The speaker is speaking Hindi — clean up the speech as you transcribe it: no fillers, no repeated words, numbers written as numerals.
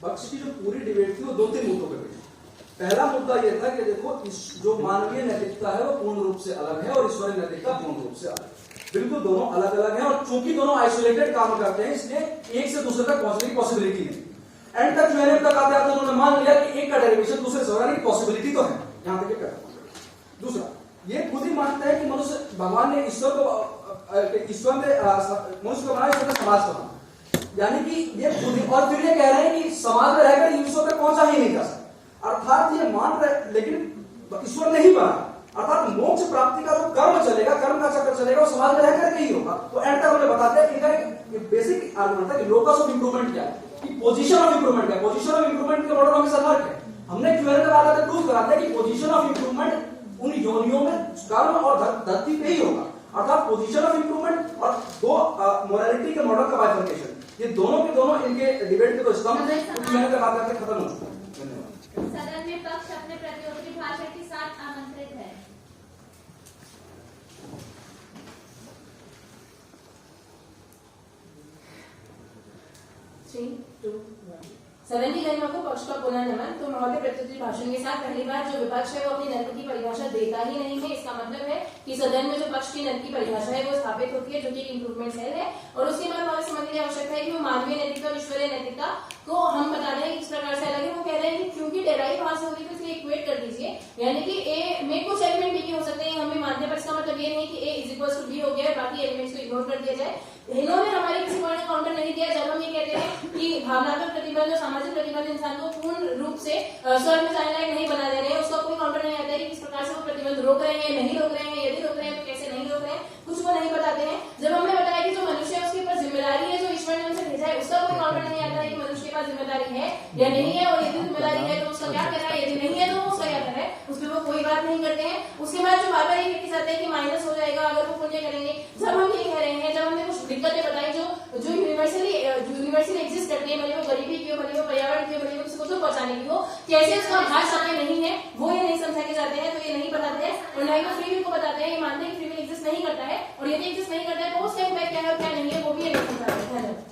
पक्ष की जो पूरी डिबेट थी वो 2-3 मुद्दों पे हुई। पहला मुद्दा ये था कि देखो जो मानवीय नैतिकता है वो पूर्ण रूप से अलग है और ईश्वरीय नैतिकता पूर्ण रूप से अलग है। बिल्कुल दोनों अलग अलग हैं और चूंकि दोनों आइसोलेटेड काम करते हैं इसलिए एक से दूसरे तक पहुंचने की पॉसिबिलिटी है। एंड तक यूएनएफ तक आते आते उन्होंने मान लिया कि एक का डेरिवेशन दूसरे से हो रहा है, पॉसिबिलिटी तो है, यहां तक कहता हूं। दूसरा, ये खुद ही मानता है कि मनुष्य भगवान ने ईश्वर ने मनुष्य को बनाया, ईश्वर ने समाज को बनाया, यानी कि ये खुद ही, और फिर ये कह रहे हैं कि समाज में रहकर ईश्वर तक पहुंचा ही नहीं जा सकता। अर्थात ये मान रहे लेकिन ईश्वर नहीं बना, अर्थात मोक्ष प्राप्ति का जो कर्म चलेगा, कर्म का चक्र चलेगा, वो समाज में रहकर के ही होगा। तो एंड तक हमें बताते हैं कि बेसिक आर्गुमेंट था कि लोकस ऑफ इंप्रूवमेंट क्या है, कि पोजीशन ऑफ इंप्रूवमेंट क्या है। पोजीशन ऑफ इंप्रूवमेंट के मॉडल में फर्क है। हमने क्यूएनए के बाद प्रूव कराते हैं कि पोजीशन ऑफ इंप्रूवमेंट उन योनियों में कर्म और धरती पे ही होगा, अर्थात पोजीशन ऑफ इंप्रूवमेंट और दो मोरालिटी के मॉडल का बाइफर्केशन, ये दोनों के दोनों इनके डिबेट के तो स्तंभ क्यूएनए के बाद खत्म हो चुका है। धन्यवाद। सदन में पक्ष अपने प्रतियोगी भाषण के साथ आमंत्रित है। सदन की गरिमा को पक्ष का पुनः नमन। तो महोदय प्रत्युत्तर भाषण के साथ पहली बार जो विपक्ष है वो अपनी नर्क की परिभाषा देता ही नहीं है। इसका मतलब है कि सदन में जो पक्ष की नर्क की परिभाषा है वो स्थापित होती है, जो कि इंप्रूवमेंट सेल है, और उसके बाद हमें समझने की आवश्यकता है कि वो मानवीय नैतिकता और ईश्वरीय नैतिकता को हम बता रहे हैं किस प्रकार से अलग है। वो कह रहे हैं कि क्योंकि डेराइव वहां से होगी तो इसलिए इक्वेट कर दीजिए, यानी कि ए में कुछ एलिमेंट बी के हो सकते हैं, हम भी मानते हैं, पर इसका मतलब ये नहीं कि ए इज इक्वल टू बी हो गया है, बाकी एलिमेंट्स को इग्नोर कर दिया जाए। इन्होंने हमारे किसी पॉइंट का काउंटर नहीं दिया जब हम ये कहते हैं कि भावनात्मक प्रतिबंध और सामाजिक प्रतिबंध इंसान को पूर्ण रूप से स्वर्ग में जाने लायक नहीं बना दे रहे हैं। उसका कोई काउंटर नहीं आता है कि किस प्रकार से वो प्रतिबंध रोक रहे हैं, नहीं रोक रहे हैं, यदि रोक रहे हैं तो कैसे नहीं रोक रहे हैं, कुछ वो नहीं बताते हैं। जब हमने बताया कि जो मनुष्य है उसके ऊपर जिम्मेदारी है जो ईश्वर ने उनसे भेजा है, उसका कोई काउंटर नहीं आता है कि मनुष्य के पास जिम्मेदारी है या नहीं है, और यदि जिम्मेदारी है तो उसका क्या कर रहा है, यदि नहीं है तो वो उसका क्या कर रहा है, उस पर वो कोई बात नहीं करते हैं। उसके बाद जो बार बार ये कहते जाते हैं कि माइनस हो जाएगा अगर वो पुण्य करेंगे। जब हम ये कह रहे हैं, जब हमने कुछ दिक्कतें बताई जो यूनिवर्सली एग्जिस्ट करती है, भले वो गरीबी की हो, भले वो पर्यावरण की हो, भले वो किसी को दुख पहुंचाने की हो, कैसे उसका भाग सामने नहीं है वो ये नहीं समझा के जाते हैं, तो ये नहीं बताते हैं। और ना ही वो फ्री विल को बताते हैं, ये मानते हैं कि फ्री विल एग्जिस्ट नहीं करता है, और यदि एग्जिस्ट नहीं करता है तो उसका इम्पैक्ट क्या है और क्या नहीं है वो भी ये नहीं समझाते हैं।